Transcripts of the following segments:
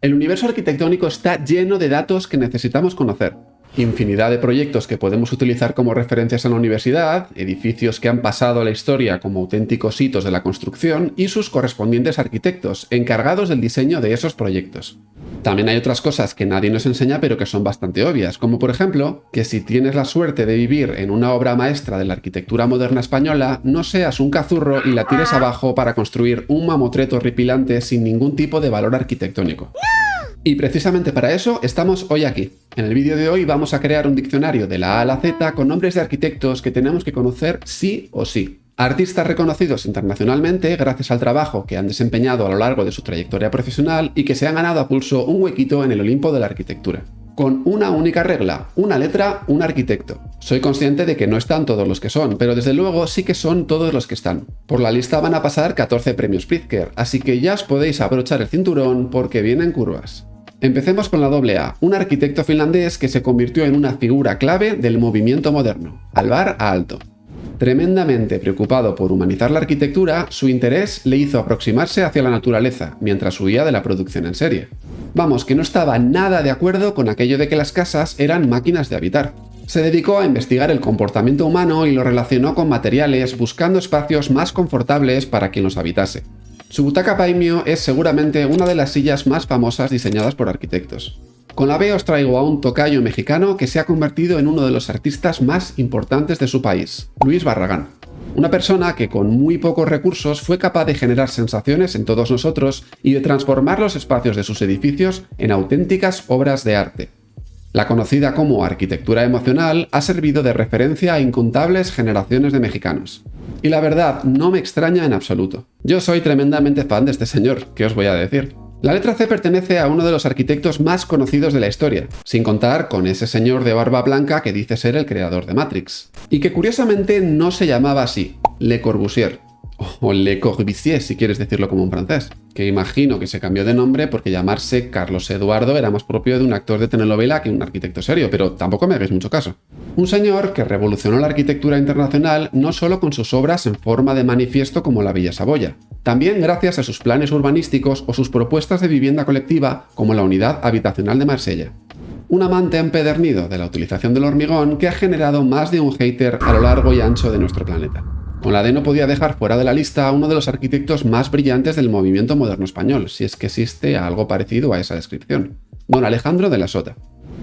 El universo arquitectónico está lleno de datos que necesitamos conocer. Infinidad de proyectos que podemos utilizar como referencias en la universidad, edificios que han pasado a la historia como auténticos hitos de la construcción y sus correspondientes arquitectos, encargados del diseño de esos proyectos. También hay otras cosas que nadie nos enseña pero que son bastante obvias, como por ejemplo, que si tienes la suerte de vivir en una obra maestra de la arquitectura moderna española, no seas un cazurro y la tires abajo para construir un mamotreto horripilante sin ningún tipo de valor arquitectónico. Y precisamente para eso estamos hoy aquí. En el vídeo de hoy vamos a crear un diccionario de la A a la Z con nombres de arquitectos que tenemos que conocer sí o sí. Artistas reconocidos internacionalmente gracias al trabajo que han desempeñado a lo largo de su trayectoria profesional y que se han ganado a pulso un huequito en el Olimpo de la arquitectura. Con una única regla, una letra, un arquitecto. Soy consciente de que no están todos los que son, pero desde luego sí que son todos los que están. Por la lista van a pasar 14 premios Pritzker, así que ya os podéis abrochar el cinturón porque vienen curvas. Empecemos con la AA, un arquitecto finlandés que se convirtió en una figura clave del movimiento moderno, Alvar Aalto. Tremendamente preocupado por humanizar la arquitectura, su interés le hizo aproximarse hacia la naturaleza, mientras huía de la producción en serie. Vamos, que no estaba nada de acuerdo con aquello de que las casas eran máquinas de habitar. Se dedicó a investigar el comportamiento humano y lo relacionó con materiales, buscando espacios más confortables para quien los habitase. Su butaca Paimio es seguramente una de las sillas más famosas diseñadas por arquitectos. Con la B os traigo a un tocayo mexicano que se ha convertido en uno de los artistas más importantes de su país, Luis Barragán. Una persona que con muy pocos recursos fue capaz de generar sensaciones en todos nosotros y de transformar los espacios de sus edificios en auténticas obras de arte. La conocida como arquitectura emocional ha servido de referencia a incontables generaciones de mexicanos. Y la verdad, no me extraña en absoluto. Yo soy tremendamente fan de este señor, ¿qué os voy a decir? La letra C pertenece a uno de los arquitectos más conocidos de la historia, sin contar con ese señor de barba blanca que dice ser el creador de Matrix. Y que curiosamente no se llamaba así, Le Corbusier. O Le Corbusier, si quieres decirlo como un francés, que imagino que se cambió de nombre porque llamarse Carlos Eduardo era más propio de un actor de telenovela que un arquitecto serio, pero tampoco me hagáis mucho caso. Un señor que revolucionó la arquitectura internacional no solo con sus obras en forma de manifiesto como la Villa Saboya, también gracias a sus planes urbanísticos o sus propuestas de vivienda colectiva como la Unidad Habitacional de Marsella. Un amante empedernido de la utilización del hormigón que ha generado más de un hater a lo largo y ancho de nuestro planeta. Con la D no podía dejar fuera de la lista a uno de los arquitectos más brillantes del movimiento moderno español, si es que existe algo parecido a esa descripción, don Alejandro de la Sota.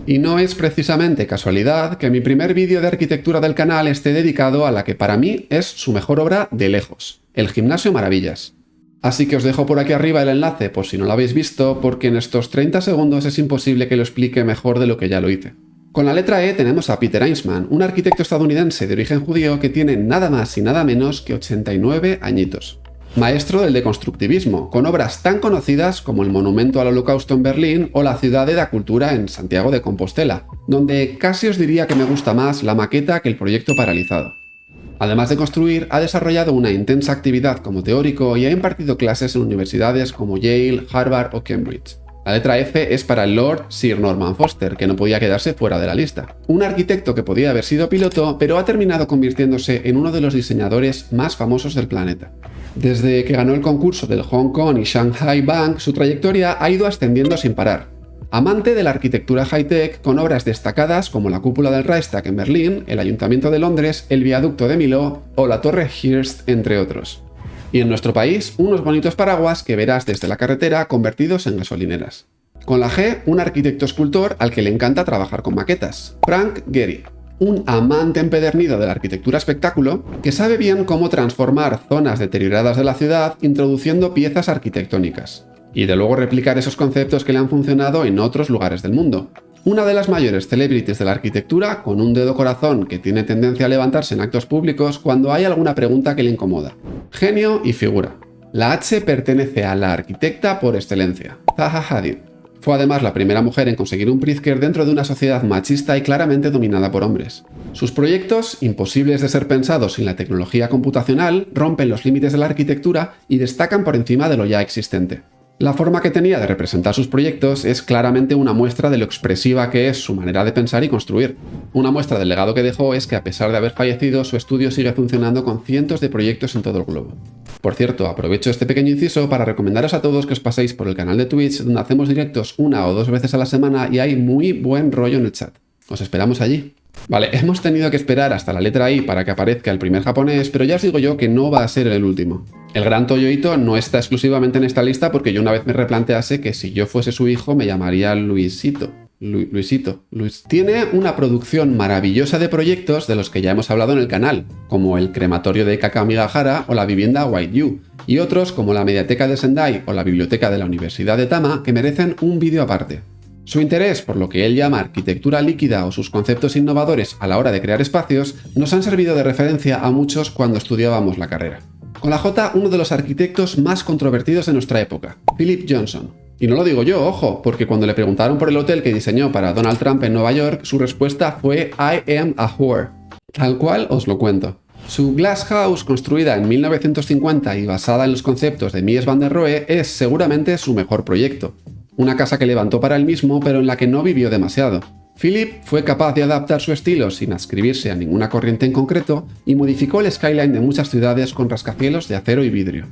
Y no es precisamente casualidad que mi primer vídeo de arquitectura del canal esté dedicado a la que para mí es su mejor obra de lejos, el Gimnasio Maravillas. Así que os dejo por aquí arriba el enlace por si no lo habéis visto, porque en estos 30 segundos es imposible que lo explique mejor de lo que ya lo hice. Con la letra E tenemos a Peter Einsman, un arquitecto estadounidense de origen judío que tiene nada más y nada menos que 89 añitos. Maestro del deconstructivismo, con obras tan conocidas como el Monumento al Holocausto en Berlín o la Ciudad de la Cultura en Santiago de Compostela, donde casi os diría que me gusta más la maqueta que el proyecto paralizado. Además de construir, ha desarrollado una intensa actividad como teórico y ha impartido clases en universidades como Yale, Harvard o Cambridge. La letra F es para el Lord Sir Norman Foster, que no podía quedarse fuera de la lista. Un arquitecto que podía haber sido piloto, pero ha terminado convirtiéndose en uno de los diseñadores más famosos del planeta. Desde que ganó el concurso del Hong Kong y Shanghai Bank, su trayectoria ha ido ascendiendo sin parar. Amante de la arquitectura high-tech con obras destacadas como la cúpula del Reichstag en Berlín, el Ayuntamiento de Londres, el Viaducto de Millau o la Torre Hearst, entre otros. Y en nuestro país, unos bonitos paraguas que verás desde la carretera convertidos en gasolineras. Con la G, un arquitecto escultor al que le encanta trabajar con maquetas, Frank Gehry. Un amante empedernido de la arquitectura espectáculo que sabe bien cómo transformar zonas deterioradas de la ciudad introduciendo piezas arquitectónicas. Y de luego replicar esos conceptos que le han funcionado en otros lugares del mundo. Una de las mayores celebrities de la arquitectura, con un dedo corazón que tiene tendencia a levantarse en actos públicos cuando hay alguna pregunta que le incomoda. Genio y figura. La H pertenece a la arquitecta por excelencia, Zaha Hadid. Fue además la primera mujer en conseguir un Pritzker dentro de una sociedad machista y claramente dominada por hombres. Sus proyectos, imposibles de ser pensados sin la tecnología computacional, rompen los límites de la arquitectura y destacan por encima de lo ya existente. La forma que tenía de representar sus proyectos es claramente una muestra de lo expresiva que es su manera de pensar y construir. Una muestra del legado que dejó es que a pesar de haber fallecido, su estudio sigue funcionando con cientos de proyectos en todo el globo. Por cierto, aprovecho este pequeño inciso para recomendaros a todos que os paséis por el canal de Twitch, donde hacemos directos 1 o 2 veces a la semana y hay muy buen rollo en el chat. Os esperamos allí. Vale, hemos tenido que esperar hasta la letra I para que aparezca el primer japonés, pero ya os digo yo que no va a ser el último. El gran Toyo Ito no está exclusivamente en esta lista porque yo una vez me replantease que si yo fuese su hijo me llamaría Luisito. Tiene una producción maravillosa de proyectos de los que ya hemos hablado en el canal, como el crematorio de Kakamigahara o la vivienda Whiteview, y otros como la mediateca de Sendai o la biblioteca de la Universidad de Tama que merecen un vídeo aparte. Su interés por lo que él llama arquitectura líquida o sus conceptos innovadores a la hora de crear espacios nos han servido de referencia a muchos cuando estudiábamos la carrera. Con la J, uno de los arquitectos más controvertidos de nuestra época, Philip Johnson. Y no lo digo yo, ojo, porque cuando le preguntaron por el hotel que diseñó para Donald Trump en Nueva York, su respuesta fue I am a whore. Tal cual os lo cuento. Su Glass House, construida en 1950 y basada en los conceptos de Mies van der Rohe, es seguramente su mejor proyecto. Una casa que levantó para él mismo, pero en la que no vivió demasiado. Philip fue capaz de adaptar su estilo sin adscribirse a ninguna corriente en concreto y modificó el skyline de muchas ciudades con rascacielos de acero y vidrio.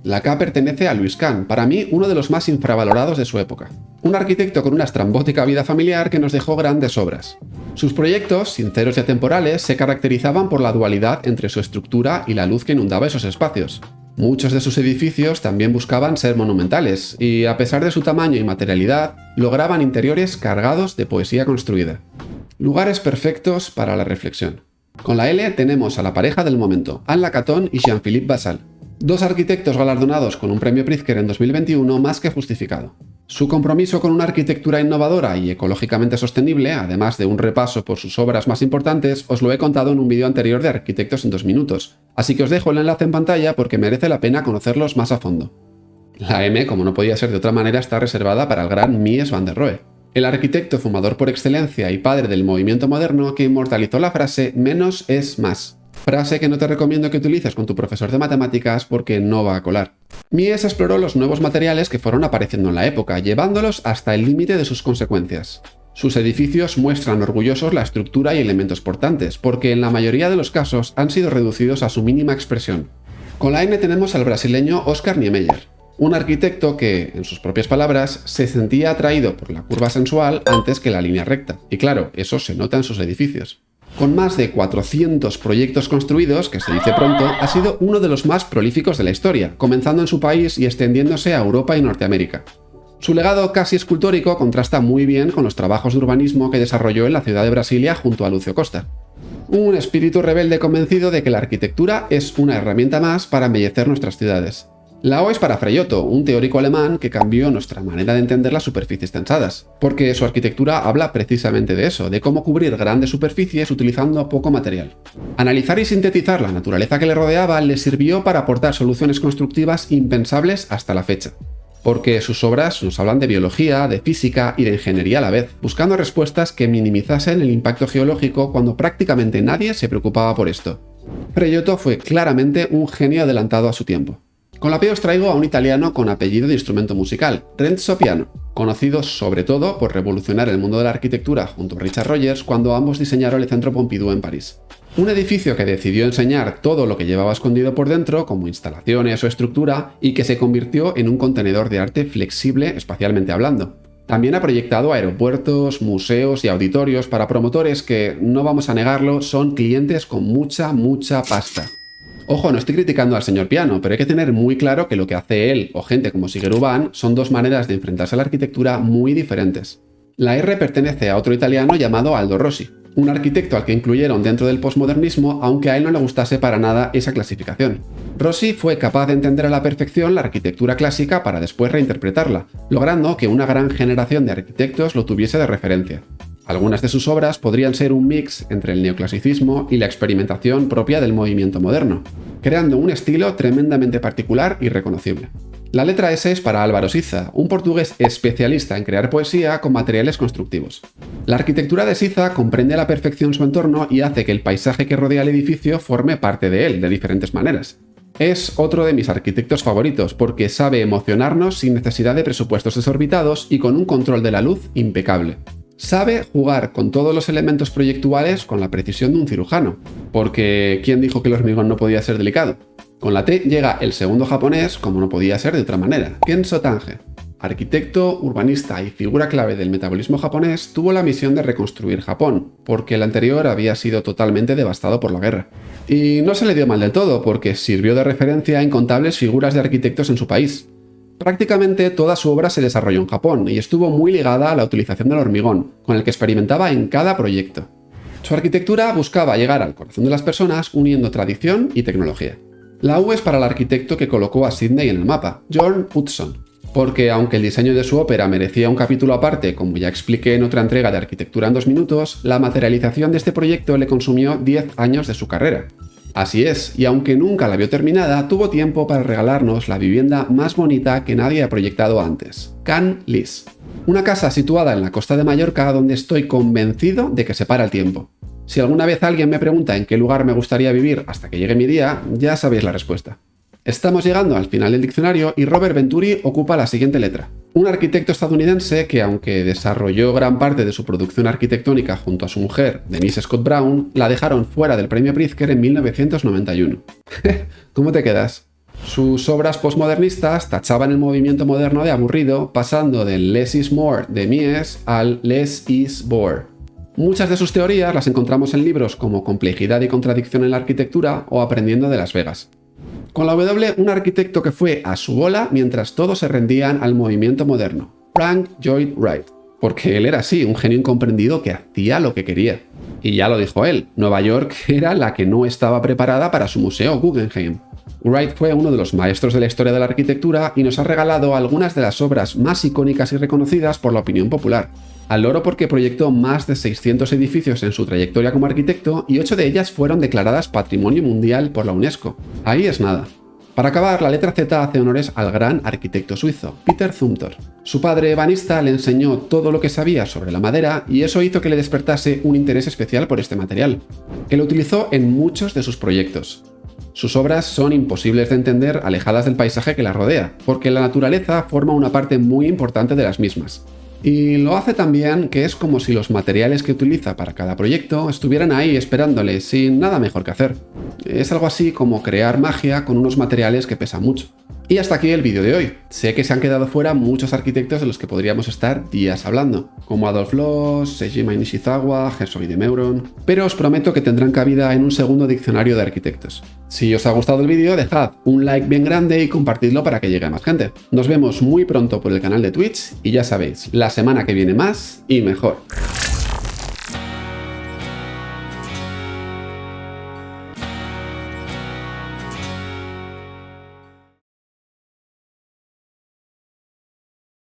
La K pertenece a Louis Kahn, para mí uno de los más infravalorados de su época. Un arquitecto con una estrambótica vida familiar que nos dejó grandes obras. Sus proyectos, sinceros y atemporales, se caracterizaban por la dualidad entre su estructura y la luz que inundaba esos espacios. Muchos de sus edificios también buscaban ser monumentales, y a pesar de su tamaño y materialidad, lograban interiores cargados de poesía construida. Lugares perfectos para la reflexión. Con la L tenemos a la pareja del momento, Anne Lacaton y Jean-Philippe Basal. Dos arquitectos galardonados con un premio Pritzker en 2021 más que justificado. Su compromiso con una arquitectura innovadora y ecológicamente sostenible, además de un repaso por sus obras más importantes, os lo he contado en un vídeo anterior de Arquitectos en 2 minutos, así que os dejo el enlace en pantalla porque merece la pena conocerlos más a fondo. La M, como no podía ser de otra manera, está reservada para el gran Mies van der Rohe, el arquitecto fumador por excelencia y padre del movimiento moderno que inmortalizó la frase «menos es más». Frase que no te recomiendo que utilices con tu profesor de matemáticas porque no va a colar. Mies exploró los nuevos materiales que fueron apareciendo en la época, llevándolos hasta el límite de sus consecuencias. Sus edificios muestran orgullosos la estructura y elementos portantes, porque en la mayoría de los casos han sido reducidos a su mínima expresión. Con la N tenemos al brasileño Oscar Niemeyer, un arquitecto que, en sus propias palabras, se sentía atraído por la curva sensual antes que la línea recta, y claro, eso se nota en sus edificios. Con más de 400 proyectos construidos, que se dice pronto, ha sido uno de los más prolíficos de la historia, comenzando en su país y extendiéndose a Europa y Norteamérica. Su legado casi escultórico contrasta muy bien con los trabajos de urbanismo que desarrolló en la ciudad de Brasilia junto a Lúcio Costa. Un espíritu rebelde convencido de que la arquitectura es una herramienta más para embellecer nuestras ciudades. La O es para Frei Otto, un teórico alemán que cambió nuestra manera de entender las superficies tensadas, porque su arquitectura habla precisamente de eso, de cómo cubrir grandes superficies utilizando poco material. Analizar y sintetizar la naturaleza que le rodeaba le sirvió para aportar soluciones constructivas impensables hasta la fecha, porque sus obras nos hablan de biología, de física y de ingeniería a la vez, buscando respuestas que minimizasen el impacto geológico cuando prácticamente nadie se preocupaba por esto. Frei Otto fue claramente un genio adelantado a su tiempo. Con la P os traigo a un italiano con apellido de instrumento musical, Renzo Piano, conocido sobre todo por revolucionar el mundo de la arquitectura junto a Richard Rogers cuando ambos diseñaron el Centro Pompidou en París. Un edificio que decidió enseñar todo lo que llevaba escondido por dentro, como instalaciones o estructura, y que se convirtió en un contenedor de arte flexible espacialmente hablando. También ha proyectado aeropuertos, museos y auditorios para promotores que, no vamos a negarlo, son clientes con mucha pasta. Ojo, no estoy criticando al señor Piano, pero hay que tener muy claro que lo que hace él o gente como Shigeru Ban son dos maneras de enfrentarse a la arquitectura muy diferentes. La R pertenece a otro italiano llamado Aldo Rossi, un arquitecto al que incluyeron dentro del posmodernismo, aunque a él no le gustase para nada esa clasificación. Rossi fue capaz de entender a la perfección la arquitectura clásica para después reinterpretarla, logrando que una gran generación de arquitectos lo tuviese de referencia. Algunas de sus obras podrían ser un mix entre el neoclasicismo y la experimentación propia del movimiento moderno, creando un estilo tremendamente particular y reconocible. La letra S es para Álvaro Siza, un portugués especialista en crear poesía con materiales constructivos. La arquitectura de Siza comprende a la perfección su entorno y hace que el paisaje que rodea el edificio forme parte de él de diferentes maneras. Es otro de mis arquitectos favoritos porque sabe emocionarnos sin necesidad de presupuestos desorbitados y con un control de la luz impecable. Sabe jugar con todos los elementos proyectuales con la precisión de un cirujano, porque ¿quién dijo que el hormigón no podía ser delicado? Con la T llega el segundo japonés, como no podía ser de otra manera, Kenzo Tange. Arquitecto, urbanista y figura clave del metabolismo japonés, tuvo la misión de reconstruir Japón, porque el anterior había sido totalmente devastado por la guerra. Y no se le dio mal del todo, porque sirvió de referencia a incontables figuras de arquitectos en su país. Prácticamente toda su obra se desarrolló en Japón y estuvo muy ligada a la utilización del hormigón, con el que experimentaba en cada proyecto. Su arquitectura buscaba llegar al corazón de las personas uniendo tradición y tecnología. La U es para el arquitecto que colocó a Sydney en el mapa, Bjørn Utzon. Porque aunque el diseño de su ópera merecía un capítulo aparte, como ya expliqué en otra entrega de Arquitectura en 2 minutos, la materialización de este proyecto le consumió 10 años de su carrera. Así es, y aunque nunca la vio terminada, tuvo tiempo para regalarnos la vivienda más bonita que nadie ha proyectado antes, Can Lis. Una casa situada en la costa de Mallorca donde estoy convencido de que se para el tiempo. Si alguna vez alguien me pregunta en qué lugar me gustaría vivir hasta que llegue mi día, ya sabéis la respuesta. Estamos llegando al final del diccionario y Robert Venturi ocupa la siguiente letra. Un arquitecto estadounidense que, aunque desarrolló gran parte de su producción arquitectónica junto a su mujer, Denise Scott Brown, la dejaron fuera del premio Pritzker en 1991. ¿Cómo te quedas? Sus obras postmodernistas tachaban el movimiento moderno de aburrido, pasando del less is more de Mies al less is bore. Muchas de sus teorías las encontramos en libros como Complejidad y contradicción en la arquitectura o Aprendiendo de Las Vegas. Con la W, un arquitecto que fue a su bola mientras todos se rendían al movimiento moderno, Frank Lloyd Wright, porque él era así, un genio incomprendido que hacía lo que quería. Y ya lo dijo él, Nueva York era la que no estaba preparada para su museo Guggenheim. Wright fue uno de los maestros de la historia de la arquitectura y nos ha regalado algunas de las obras más icónicas y reconocidas por la opinión popular. Al loro porque proyectó más de 600 edificios en su trayectoria como arquitecto y 8 de ellas fueron declaradas Patrimonio Mundial por la UNESCO. Ahí es nada. Para acabar, la letra Z hace honores al gran arquitecto suizo, Peter Zumthor. Su padre ebanista le enseñó todo lo que sabía sobre la madera y eso hizo que le despertase un interés especial por este material, que lo utilizó en muchos de sus proyectos. Sus obras son imposibles de entender alejadas del paisaje que las rodea, porque la naturaleza forma una parte muy importante de las mismas. Y lo hace también que es como si los materiales que utiliza para cada proyecto estuvieran ahí esperándole sin nada mejor que hacer. Es algo así como crear magia con unos materiales que pesan mucho. Y hasta aquí el vídeo de hoy. Sé que se han quedado fuera muchos arquitectos de los que podríamos estar días hablando, como Adolf Loos, Seijima Nishizawa, Herzog y de Meuron, pero os prometo que tendrán cabida en un segundo diccionario de arquitectos. Si os ha gustado el vídeo, dejad un like bien grande y compartidlo para que llegue a más gente. Nos vemos muy pronto por el canal de Twitch y ya sabéis, la semana que viene más y mejor.